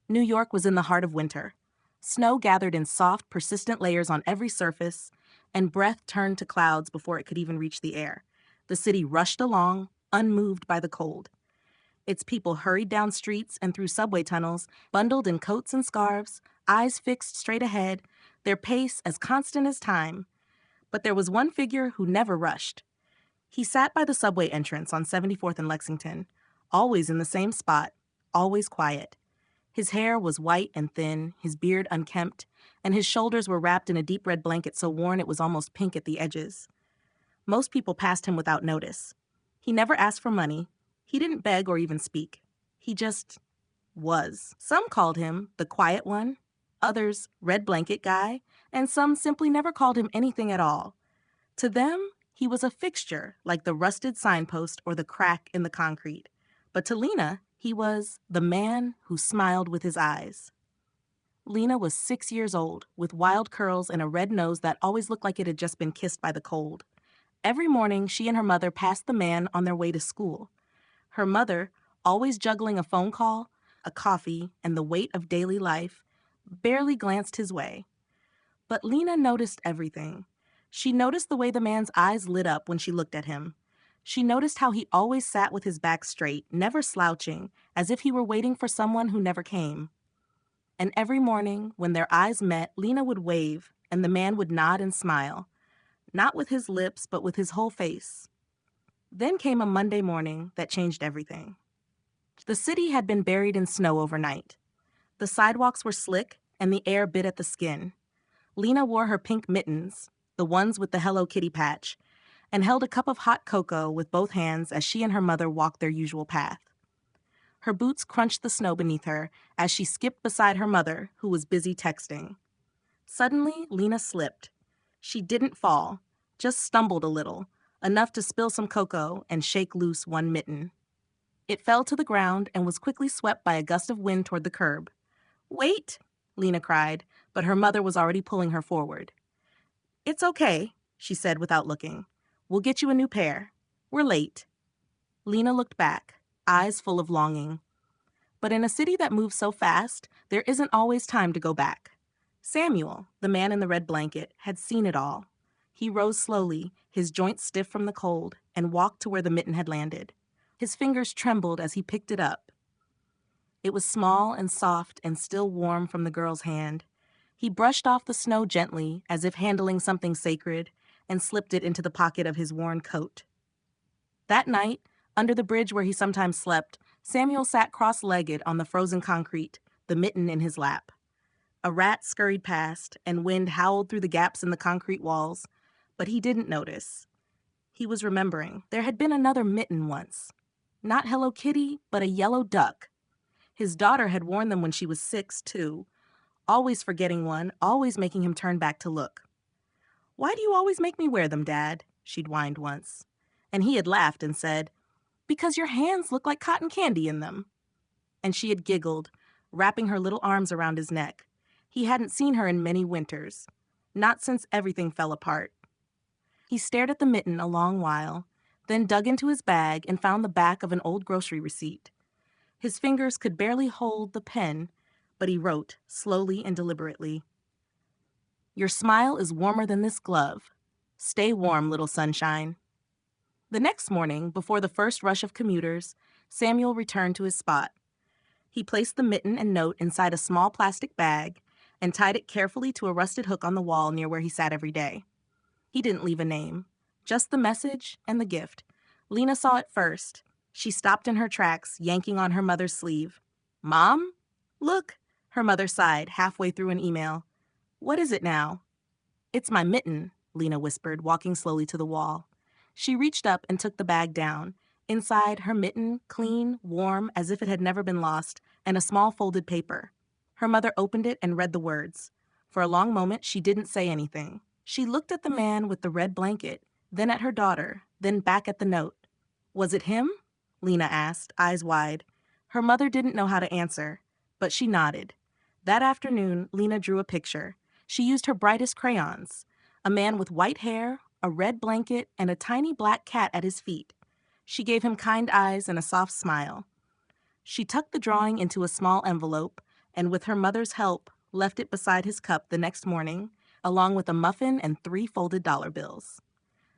New York was in the heart of winter. Snow gathered in soft, persistent layers on every surface, and breath turned to clouds before it could even reach the air. The city rushed along, unmoved by the cold. Its people hurried down streets and through subway tunnels, bundled in coats and scarves, eyes fixed straight ahead, their pace as constant as time. But there was one figure who never rushed. He sat by the subway entrance on 74th and Lexington, always in the same spot, always quiet. His hair was white and thin, his beard unkempt, and his shoulders were wrapped in a deep red blanket so worn it was almost pink at the edges. Most people passed him without notice. He never asked for money. He didn't beg or even speak. He just was. Some called him the quiet one, others red blanket guy, and some simply never called him anything at all. To them, he was a fixture like the rusted signpost or the crack in the concrete. But to Lena, he was the man who smiled with his eyes. Lena was 6 years old, with wild curls and a red nose that always looked like it had just been kissed by the cold. Every morning, she and her mother passed the man on their way to school. Her mother, always juggling a phone call, a coffee, and the weight of daily life, barely glanced his way. But Lena noticed everything. She noticed the way the man's eyes lit up when she looked at him. She noticed how he always sat with his back straight, never slouching, as if he were waiting for someone who never came. And every morning, when their eyes met, Lena would wave, and the man would nod and smile. Not with his lips, but with his whole face. Then came a Monday morning that changed everything. The city had been buried in snow overnight. The sidewalks were slick, and the air bit at the skin. Lena wore her pink mittens, the ones with the Hello Kitty patch, and held a cup of hot cocoa with both hands as she and her mother walked their usual path. Her boots crunched the snow beneath her as she skipped beside her mother, who was busy texting. Suddenly, Lena slipped. She didn't fall, just stumbled a little, enough to spill some cocoa and shake loose one mitten. It fell to the ground and was quickly swept by a gust of wind toward the curb. "Wait!" Lena cried, but her mother was already pulling her forward. "It's okay," she said without looking. "We'll get you a new pair. We're late." Lena looked back, eyes full of longing. But in a city that moves so fast, there isn't always time to go back. Samuel, the man in the red blanket, had seen it all. He rose slowly, his joints stiff from the cold, and walked to where the mitten had landed. His fingers trembled as he picked it up. It was small and soft and still warm from the girl's hand. He brushed off the snow gently, as if handling something sacred, and slipped it into the pocket of his worn coat. That night, under the bridge where he sometimes slept, Samuel sat cross-legged on the frozen concrete, the mitten in his lap. A rat scurried past, and wind howled through the gaps in the concrete walls, but he didn't notice. He was remembering. There had been another mitten once. Not Hello Kitty, but a yellow duck. His daughter had worn them when she was 6, too, always forgetting one, always making him turn back to look. "Why do you always make me wear them, Dad?" she'd whined once. And he had laughed and said, "Because your hands look like cotton candy in them." And she had giggled, wrapping her little arms around his neck. He hadn't seen her in many winters, not since everything fell apart. He stared at the mitten a long while, then dug into his bag and found the back of an old grocery receipt. His fingers could barely hold the pen, but he wrote, slowly and deliberately, "Your smile is warmer than this glove. Stay warm, little sunshine." The next morning, before the first rush of commuters, Samuel returned to his spot. He placed the mitten and note inside a small plastic bag and tied it carefully to a rusted hook on the wall near where he sat every day. He didn't leave a name, just the message and the gift. Lena saw it first. She stopped in her tracks, yanking on her mother's sleeve. "Mom? Look," her mother sighed halfway through an email. "What is it now?" "It's my mitten," Lena whispered, walking slowly to the wall. She reached up and took the bag down. Inside, her mitten, clean, warm, as if it had never been lost, and a small folded paper. Her mother opened it and read the words. For a long moment, she didn't say anything. She looked at the man with the red blanket, then at her daughter, then back at the note. "Was it him?" Lena asked, eyes wide. Her mother didn't know how to answer, but she nodded. That afternoon, Lena drew a picture. She used her brightest crayons. A man with white hair, a red blanket, and a tiny black cat at his feet. She gave him kind eyes and a soft smile. She tucked the drawing into a small envelope and with her mother's help, left it beside his cup the next morning, along with a muffin and 3 folded dollar bills.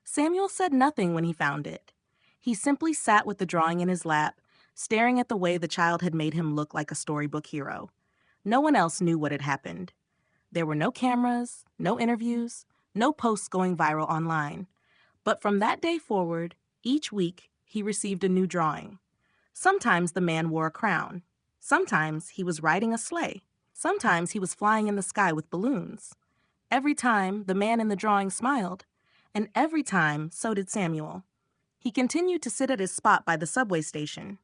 Samuel said nothing when he found it. He simply sat with the drawing in his lap, staring at the way the child had made him look like a storybook hero. No one else knew what had happened. There were no cameras, no interviews, no posts going viral online. But from that day forward, each week, he received a new drawing. Sometimes the man wore a crown. Sometimes he was riding a sleigh. Sometimes he was flying in the sky with balloons. Every time, the man in the drawing smiled. And every time, so did Samuel. He continued to sit at his spot by the subway station.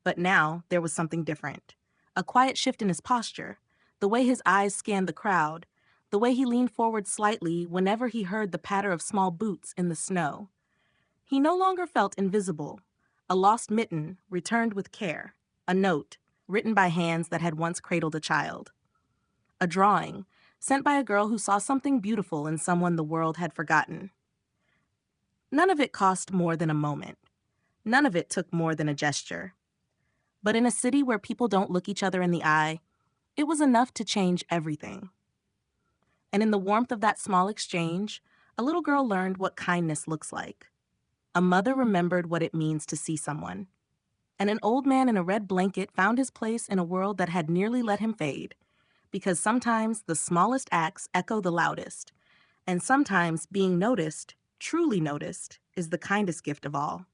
But now, there was something different. A quiet shift in his posture, the way his eyes scanned the crowd, the way he leaned forward slightly whenever he heard the patter of small boots in the snow. He no longer felt invisible. A lost mitten returned with care, a note written by hands that had once cradled a child. A drawing sent by a girl who saw something beautiful in someone the world had forgotten. None of it cost more than a moment. None of it took more than a gesture. But in a city where people don't look each other in the eye, it was enough to change everything. And in the warmth of that small exchange, a little girl learned what kindness looks like. A mother remembered what it means to see someone. And an old man in a red blanket found his place in a world that had nearly let him fade. Because sometimes the smallest acts echo the loudest. And sometimes being noticed, truly noticed, is the kindest gift of all.